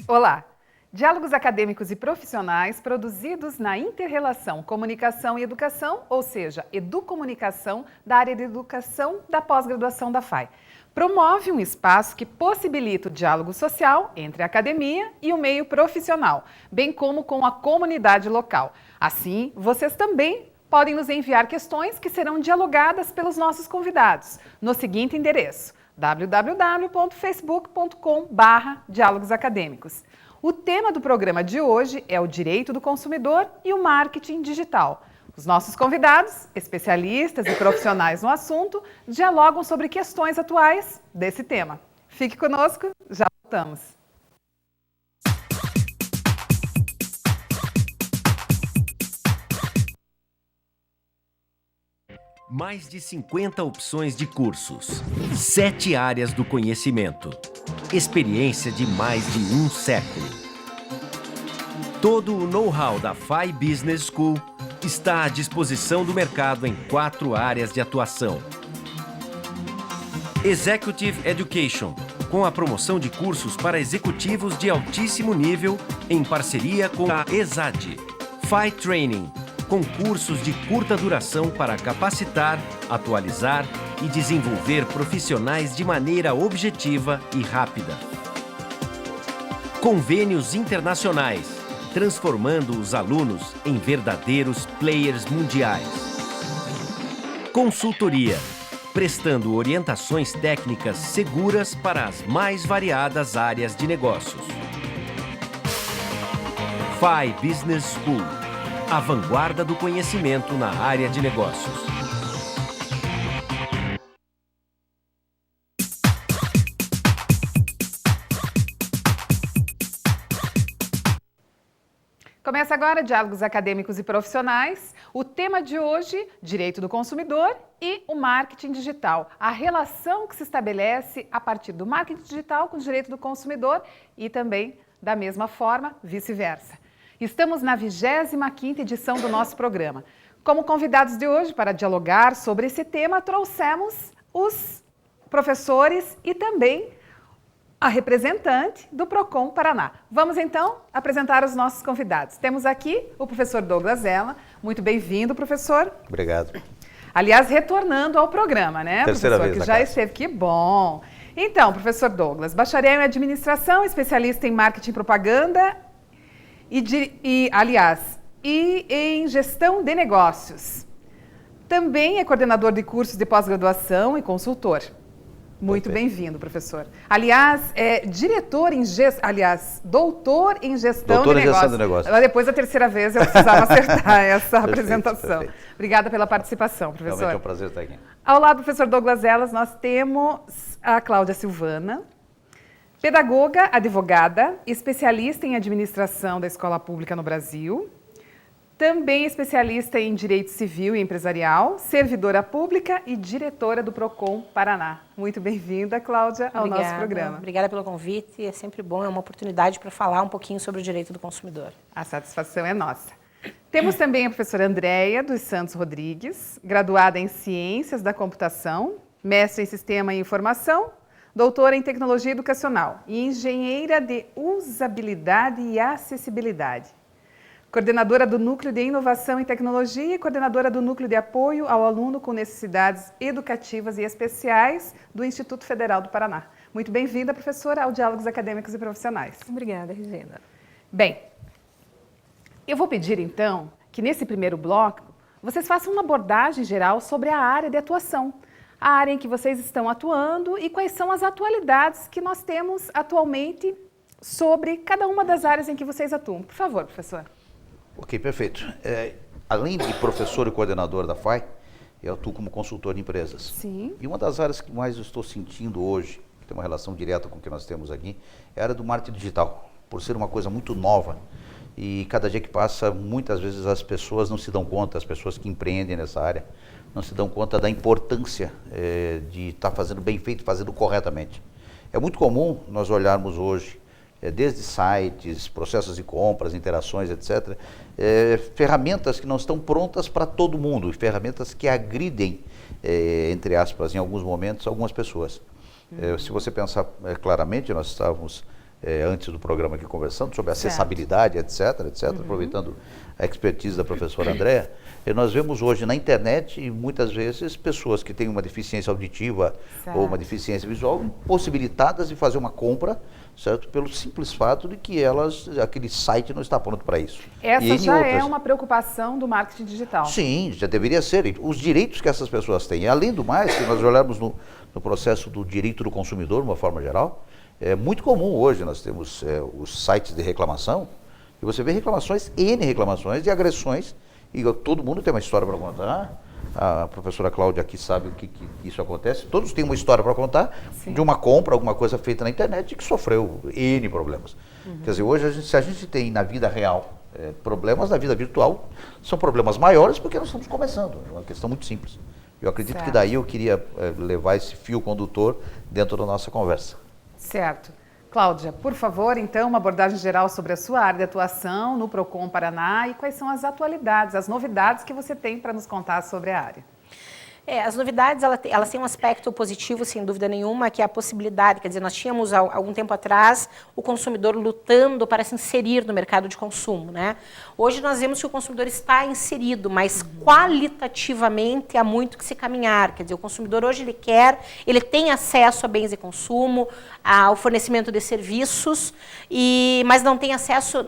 Olá! Diálogos acadêmicos e profissionais produzidos na Inter-Relação Comunicação e Educação, ou seja, Educomunicação, da área de Educação da pós-graduação da FAI. Promove um espaço que possibilita o diálogo social entre a academia e o meio profissional, bem como com a comunidade local. Assim, vocês também podem nos enviar questões que serão dialogadas pelos nossos convidados no seguinte endereço: www.facebook.com/diálogosacadêmicos. O tema do programa de hoje é o direito do consumidor e o marketing digital. Os nossos convidados, especialistas e profissionais no assunto, dialogam sobre questões atuais desse tema. Fique conosco, já voltamos. Mais de 50 opções de cursos, 7 áreas do conhecimento, experiência de mais de um século. Todo o know-how da FAI Business School está à disposição do mercado em 4 áreas de atuação. Executive Education, com a promoção de cursos para executivos de altíssimo nível em parceria com a ESAD. FAI Training, com cursos de curta duração para capacitar, atualizar e desenvolver profissionais de maneira objetiva e rápida. Convênios internacionais, transformando os alunos em verdadeiros players mundiais. Consultoria, prestando orientações técnicas seguras para as mais variadas áreas de negócios. FAI Business School, a vanguarda do conhecimento na área de negócios. Começa agora Diálogos Acadêmicos e Profissionais. O tema de hoje, direito do consumidor e o marketing digital. A relação que se estabelece a partir do marketing digital com o direito do consumidor e também, da mesma forma, vice-versa. Estamos na 25ª edição do nosso programa. Como convidados de hoje para dialogar sobre esse tema, trouxemos os professores e também a representante do Procon Paraná. Vamos então apresentar os nossos convidados. Temos aqui o professor Douglas Zella. Muito bem-vindo, professor. Obrigado. Aliás, retornando ao programa, né, Terceira professor? vez Que já esteve. Que bom. Então, professor Douglas, bacharel em administração, especialista em marketing e propaganda e em gestão de negócios. Também é coordenador de cursos de pós-graduação e consultor. Muito bem-vindo, professor. Aliás, doutor em gestão de negócios. Depois da terceira vez eu precisava acertar essa apresentação. Perfeito. Obrigada pela participação, professor. Realmente é um prazer estar aqui. Ao lado do professor Douglas Zella, nós temos a Cláudia Silvana, pedagoga, advogada, especialista em administração da escola pública no Brasil, também especialista em direito civil e empresarial, servidora pública e diretora do Procon Paraná. Muito bem-vinda, Cláudia, ao nosso programa. Obrigada pelo convite, é sempre bom, é uma oportunidade para falar um pouquinho sobre o direito do consumidor. A satisfação é nossa. Temos também a professora Andréia dos Santos Rodrigues, graduada em Ciências da Computação, mestre em Sistema e Informação, doutora em Tecnologia Educacional e engenheira de Usabilidade e Acessibilidade. Coordenadora do Núcleo de Inovação e Tecnologia e coordenadora do Núcleo de Apoio ao Aluno com Necessidades Educativas e Especiais do Instituto Federal do Paraná. Muito bem-vinda, professora, ao Diálogos Acadêmicos e Profissionais. Obrigada, Regina. Bem, eu vou pedir, então, que nesse primeiro bloco vocês façam uma abordagem geral sobre a área de atuação, a área em que vocês estão atuando e quais são as atualidades que nós temos atualmente sobre cada uma das áreas em que vocês atuam. Por favor, professor. Ok, perfeito. Além de professor e coordenador da FAI, eu atuo como consultor de empresas. Sim. E uma das áreas que mais eu estou sentindo hoje, que tem uma relação direta com o que nós temos aqui, é a área do marketing digital, por ser uma coisa muito nova. E cada dia que passa, muitas vezes as pessoas não se dão conta, as pessoas que empreendem nessa área, não se dão conta da importância de estar fazendo bem feito, fazendo corretamente. É muito comum nós olharmos hoje, desde sites, processos de compras, interações, etc., ferramentas que não estão prontas para todo mundo, ferramentas que agridem, entre aspas, em alguns momentos, algumas pessoas. Se você pensar claramente, nós estávamos antes do programa aqui conversando, sobre acessibilidade, etc., aproveitando a expertise da professora Andréa. Nós vemos hoje na internet, muitas vezes, pessoas que têm uma deficiência auditiva ou uma deficiência visual possibilitadas de fazer uma compra, certo? Pelo simples fato de que aquele site não está pronto para isso. Essa já é uma preocupação do marketing digital. Sim, já deveria ser. Os direitos que essas pessoas têm. Além do mais, se nós olharmos no processo do direito do consumidor, de uma forma geral, é muito comum hoje, nós temos os sites de reclamação, e você vê reclamações, N reclamações de agressões, e todo mundo tem uma história para contar. A professora Cláudia aqui sabe o que isso acontece. Todos têm uma história para contar de uma compra, alguma coisa feita na internet que sofreu N problemas. Quer dizer, hoje, se a gente tem na vida real problemas, na vida virtual são problemas maiores porque nós estamos começando. É uma questão muito simples. Eu acredito que daí eu queria levar esse fio condutor dentro da nossa conversa. Certo. Cláudia, por favor, então, uma abordagem geral sobre a sua área de atuação no Procon Paraná e quais são as atualidades, as novidades que você tem para nos contar sobre a área. As novidades, elas têm um aspecto positivo, sem dúvida nenhuma, que é a possibilidade, quer dizer, nós tínhamos, há algum tempo atrás, o consumidor lutando para se inserir no mercado de consumo, né? Hoje nós vemos que o consumidor está inserido, mas qualitativamente há muito que se caminhar, quer dizer, o consumidor hoje ele tem acesso a bens de consumo, ao fornecimento de serviços, mas não tem acesso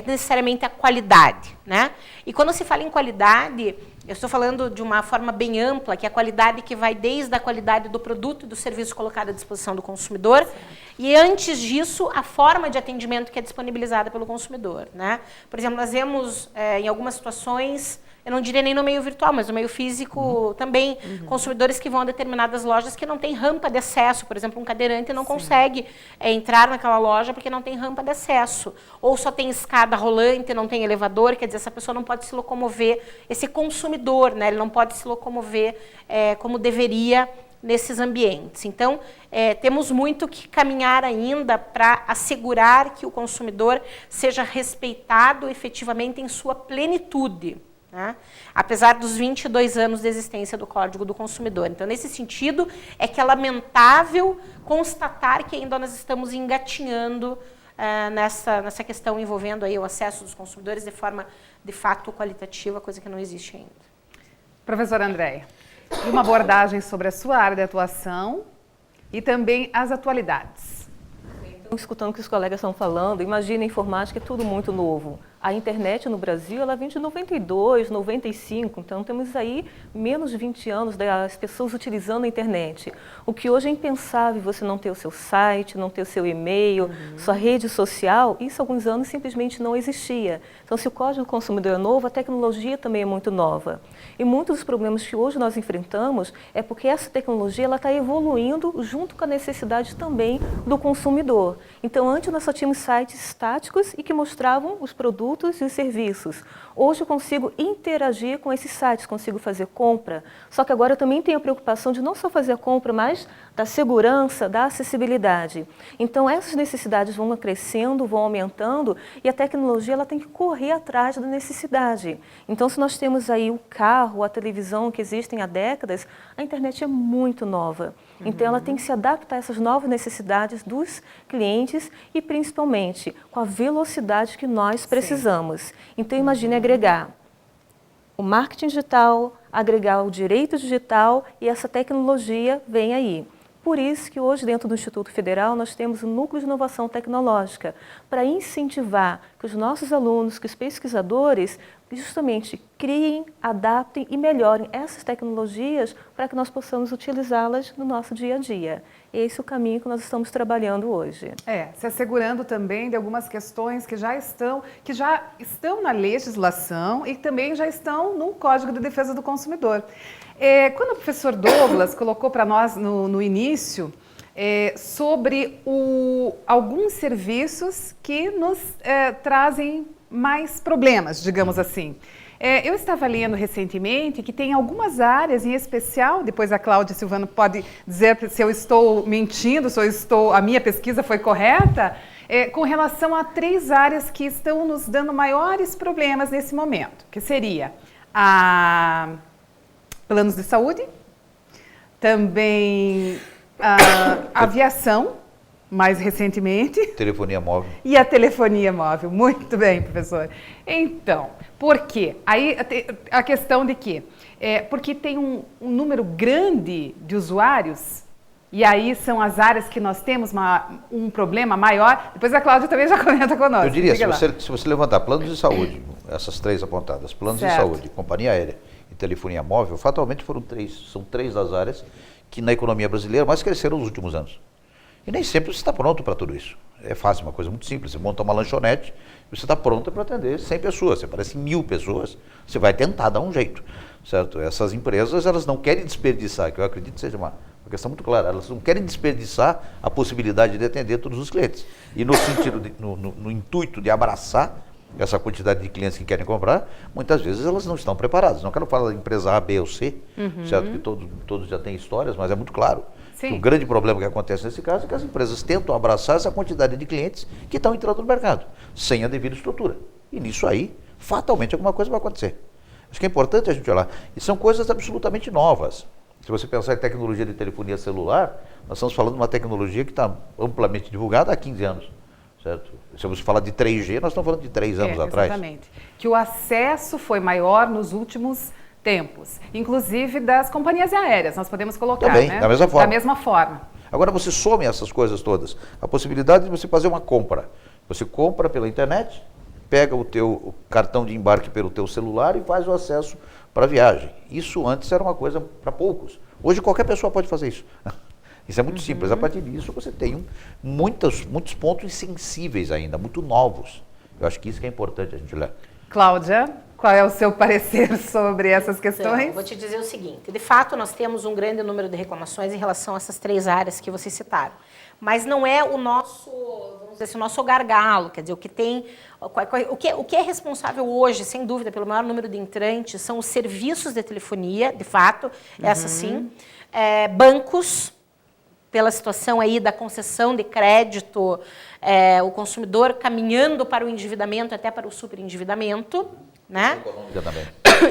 necessariamente à qualidade, né? E quando se fala em qualidade, eu estou falando de uma forma bem ampla, que é a qualidade que vai desde a qualidade do produto e do serviço colocado à disposição do consumidor, e antes disso, a forma de atendimento que é disponibilizada pelo consumidor, né? Por exemplo, nós vemos em algumas situações, eu não diria nem no meio virtual, mas no meio físico também, consumidores que vão a determinadas lojas que não tem rampa de acesso. Por exemplo, um cadeirante não consegue entrar naquela loja porque não tem rampa de acesso. Ou só tem escada rolante, não tem elevador, quer dizer, essa pessoa não pode se locomover, esse consumidor, né, ele não pode se locomover como deveria nesses ambientes. Então, temos muito que caminhar ainda para assegurar que o consumidor seja respeitado efetivamente em sua plenitude, né? Apesar dos 22 anos de existência do Código do Consumidor. Então, nesse sentido, é que é lamentável constatar que ainda nós estamos engatinhando nessa questão envolvendo aí o acesso dos consumidores de forma, de fato, qualitativa, coisa que não existe ainda. Professora Andréa, e uma abordagem sobre a sua área de atuação e também as atualidades. Então, escutando o que os colegas estão falando, imagina, a informática é tudo muito novo. A internet no Brasil, ela vem de 92, 95, então temos aí menos de 20 anos das pessoas utilizando a internet. O que hoje é impensável você não ter o seu site, não ter o seu e-mail, sua rede social, isso há alguns anos simplesmente não existia. Então, se o Código do Consumidor é novo, a tecnologia também é muito nova. E muitos dos problemas que hoje nós enfrentamos é porque essa tecnologia está evoluindo junto com a necessidade também do consumidor. Então, antes nós só tínhamos sites estáticos e que mostravam os produtos e os serviços. Hoje eu consigo interagir com esses sites, consigo fazer compra, só que agora eu também tenho a preocupação de não só fazer a compra, mas da segurança, da acessibilidade. Então essas necessidades vão crescendo, vão aumentando e a tecnologia ela tem que correr atrás da necessidade. Então se nós temos aí o carro, a televisão que existem há décadas, a internet é muito nova. Então ela tem que se adaptar a essas novas necessidades dos clientes e principalmente com a velocidade que nós precisamos. Então imagine agregar o marketing digital, agregar o direito digital e essa tecnologia vem aí. Por isso que hoje dentro do Instituto Federal nós temos um núcleo de inovação tecnológica para incentivar que os nossos alunos, que os pesquisadores justamente criem, adaptem e melhorem essas tecnologias para que nós possamos utilizá-las no nosso dia a dia. Esse é o caminho que nós estamos trabalhando hoje. Se assegurando também de algumas questões que já estão na legislação e também já estão no Código de Defesa do Consumidor. Quando o professor Douglas colocou para nós no início sobre alguns serviços que nos trazem mais problemas, digamos assim. Eu estava lendo recentemente que tem algumas áreas em especial, depois a Cláudia Silvano pode dizer se eu estou mentindo, se a minha pesquisa foi correta, com relação a 3 áreas que estão nos dando maiores problemas nesse momento, que seria planos de saúde, também a aviação mais recentemente, Telefonia móvel. e a telefonia móvel. Muito bem, professor. Então, por quê? Aí a questão de quê? Porque tem um número grande de usuários, e aí são as áreas que nós temos um problema maior. Depois a Cláudia também já comenta conosco. Eu diria, Diga se você levantar planos de saúde, essas 3 apontadas, planos de saúde, companhia aérea e telefonia móvel, fatalmente são 3 das áreas que na economia brasileira mais cresceram nos últimos anos. E nem sempre você está pronto para tudo isso. É fácil, uma coisa muito simples. Você monta uma lanchonete e você está pronto para atender 100 pessoas. Você parece 1000 pessoas, você vai tentar dar um jeito, certo? Essas empresas, elas não querem desperdiçar, que eu acredito que seja uma questão muito clara, elas não querem desperdiçar a possibilidade de atender todos os clientes. E no sentido, no intuito de abraçar essa quantidade de clientes que querem comprar, muitas vezes elas não estão preparadas. Não quero falar da empresa A, B ou C, certo? Que todos já têm histórias, mas é muito claro. O grande problema que acontece nesse caso é que as empresas tentam abraçar essa quantidade de clientes que estão entrando no mercado, sem a devida estrutura. E nisso aí, fatalmente, alguma coisa vai acontecer. Acho que é importante a gente olhar. E são coisas absolutamente novas. Se você pensar em tecnologia de telefonia celular, nós estamos falando de uma tecnologia que está amplamente divulgada há 15 anos. Certo? Se você falar de 3G, nós estamos falando de 3 anos atrás. Exatamente. Que o acesso foi maior nos últimos tempos, inclusive das companhias aéreas, nós podemos colocar, também, né? da mesma forma. Da mesma forma. Agora você some essas coisas todas. A possibilidade de você fazer uma compra. Você compra pela internet, pega o teu cartão de embarque pelo teu celular e faz o acesso para a viagem. Isso antes era uma coisa para poucos. Hoje qualquer pessoa pode fazer isso. Isso é muito simples. A partir disso você tem muitos pontos sensíveis ainda, muito novos. Eu acho que isso que é importante a gente olhar. Cláudia, qual é o seu parecer sobre essas questões? Então, vou te dizer o seguinte, de fato nós temos um grande número de reclamações em relação a essas 3 áreas que vocês citaram, mas não é o nosso, vamos dizer assim, o nosso gargalo, quer dizer, o que é responsável hoje, sem dúvida, pelo maior número de entrantes são os serviços de telefonia, de fato, essa sim, bancos, pela situação aí da concessão de crédito, o consumidor caminhando para o endividamento, até para o superendividamento, né?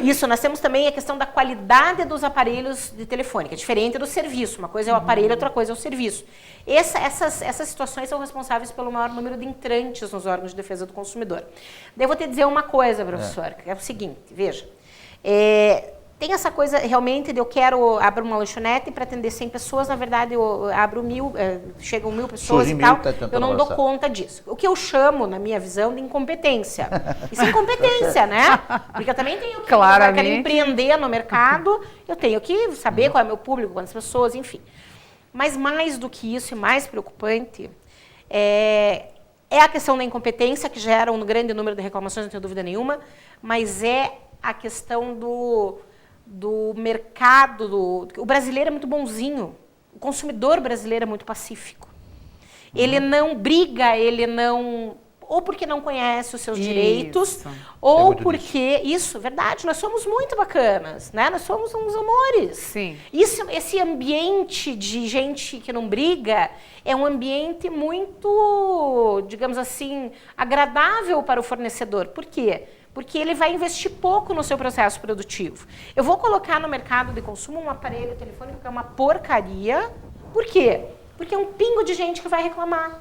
Isso, nós temos também a questão da qualidade dos aparelhos de telefone, que é diferente do serviço. Uma coisa é o aparelho, outra coisa é o serviço. Essas situações são responsáveis pelo maior número de entrantes nos órgãos de defesa do consumidor. Daí eu vou te dizer uma coisa, professor, que é o seguinte, veja, tem essa coisa realmente de eu quero abrir uma lanchonete para atender 100 pessoas, na verdade eu abro 1000, chegam 1000 pessoas e tal, eu não dou conta disso. O que eu chamo, na minha visão, de incompetência. Isso é incompetência, né? Porque eu também tenho que, eu quero empreender no mercado, eu tenho que saber qual é o meu público, quantas pessoas, enfim. Mas mais do que isso e mais preocupante é a questão da incompetência, que gera um grande número de reclamações, não tenho dúvida nenhuma, mas é a questão do mercado, o brasileiro é muito bonzinho, o consumidor brasileiro é muito pacífico. Ele não briga, ele não... Ou porque não conhece os seus direitos, ou porque... Isso, verdade, nós somos muito bacanas, né? Nós somos uns amores. Sim. Esse ambiente de gente que não briga é um ambiente muito, digamos assim, agradável para o fornecedor. Por quê? Porque ele vai investir pouco no seu processo produtivo. Eu vou colocar no mercado de consumo um aparelho telefônico que é uma porcaria. Por quê? Porque é um pingo de gente que vai reclamar,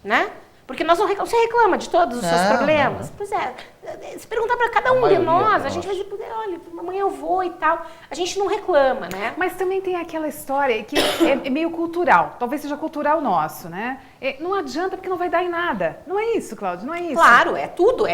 né? Porque nós não reclamamos. Você reclama de todos os seus problemas? Não. Pois é. Se perguntar para cada um de nós, a gente vai dizer, olha, amanhã eu vou e tal. A gente não reclama, né? Mas também tem aquela história que é meio cultural. Talvez seja cultural nosso, né? Não adianta porque não vai dar em nada. Não é isso, Cláudia? Não é isso? Claro, é tudo.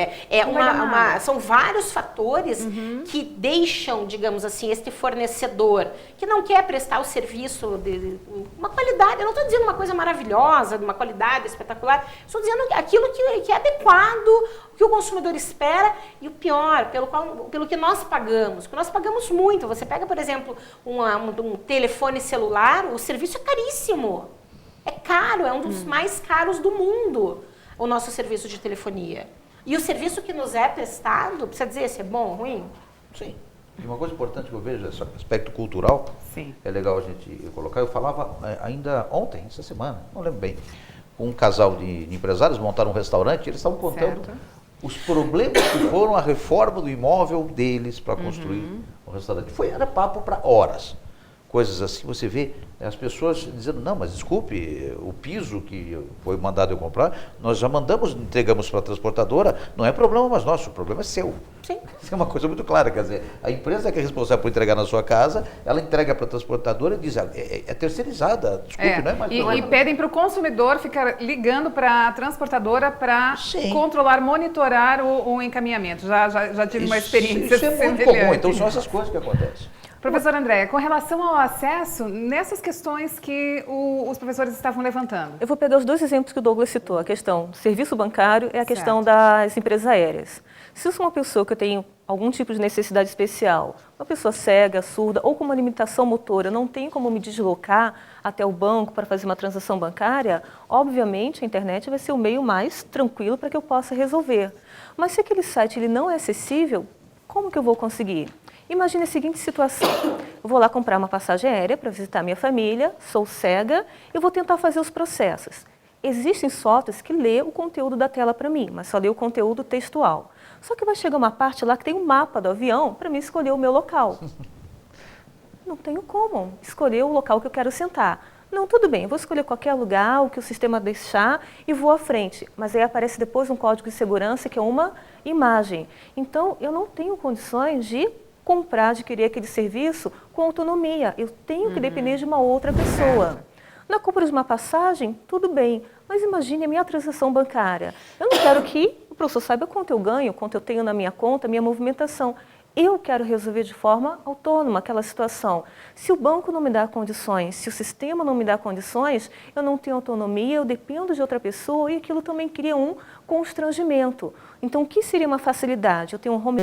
São vários fatores que deixam, digamos assim, este fornecedor que não quer prestar o serviço de uma qualidade. Eu não estou dizendo uma coisa maravilhosa, de uma qualidade espetacular. Estou dizendo aquilo que é adequado, que o consumidor espera, e o pior, pelo que nós pagamos. Porque nós pagamos muito. Você pega, por exemplo, um telefone celular, o serviço é caríssimo. É caro, é um dos mais caros do mundo, o nosso serviço de telefonia. E o serviço que nos é prestado, precisa dizer se é bom ou ruim? Sim. E uma coisa importante que eu vejo, esse aspecto cultural, é legal a gente colocar. Eu falava ainda ontem, essa semana, não lembro bem, um casal de empresários montaram um restaurante, eles estavam contando os problemas que foram a reforma do imóvel deles para construir um restaurante. Era papo para horas. coisas assim, você vê as pessoas dizendo, não, mas desculpe, o piso que foi mandado eu comprar, nós já mandamos, entregamos para a transportadora, não é problema mais nosso, o problema é seu. Sim. Isso é uma coisa muito clara, quer dizer, a empresa que é responsável por entregar na sua casa, ela entrega para a transportadora e diz, é terceirizada, desculpe, não é mais... E pedem para o consumidor ficar ligando para a transportadora para controlar, monitorar o encaminhamento. Já tive uma experiência Isso é muito comum, então são essas coisas que acontecem. Professora Andréia, com relação ao acesso, nessas questões que os professores estavam levantando. Eu vou pegar os dois exemplos que o Douglas citou, a questão do serviço bancário e a questão das empresas aéreas. Se eu sou uma pessoa que eu tenho algum tipo de necessidade especial, uma pessoa cega, surda ou com uma limitação motora, não tem como me deslocar até o banco para fazer uma transação bancária, obviamente a internet vai ser o meio mais tranquilo para que eu possa resolver. Mas se aquele site ele não é acessível, como que eu vou conseguir? Imagine a seguinte situação, eu vou lá comprar uma passagem aérea para visitar minha família, sou cega e vou tentar fazer os processos. Existem softwares que lê o conteúdo da tela para mim, mas só lê o conteúdo textual. Só que vai chegar uma parte lá que tem um mapa do avião para mim escolher o meu local. Não tenho como escolher o local que eu quero sentar. Não, tudo bem, eu vou escolher qualquer lugar, o que o sistema deixar e vou à frente. Mas aí aparece depois um código de segurança que é uma imagem. Então, eu não tenho condições de comprar, adquirir aquele serviço com autonomia. Eu tenho que depender de uma outra pessoa. Na compra de uma passagem, tudo bem, mas imagine a minha transação bancária. Eu não quero que o professor saiba quanto eu ganho, quanto eu tenho na minha conta, minha movimentação. Eu quero resolver de forma autônoma aquela situação. Se o banco não me dá condições, se o sistema não me dá condições, eu não tenho autonomia, eu dependo de outra pessoa e aquilo também cria um constrangimento. Então, o que seria uma facilidade? Eu tenho um home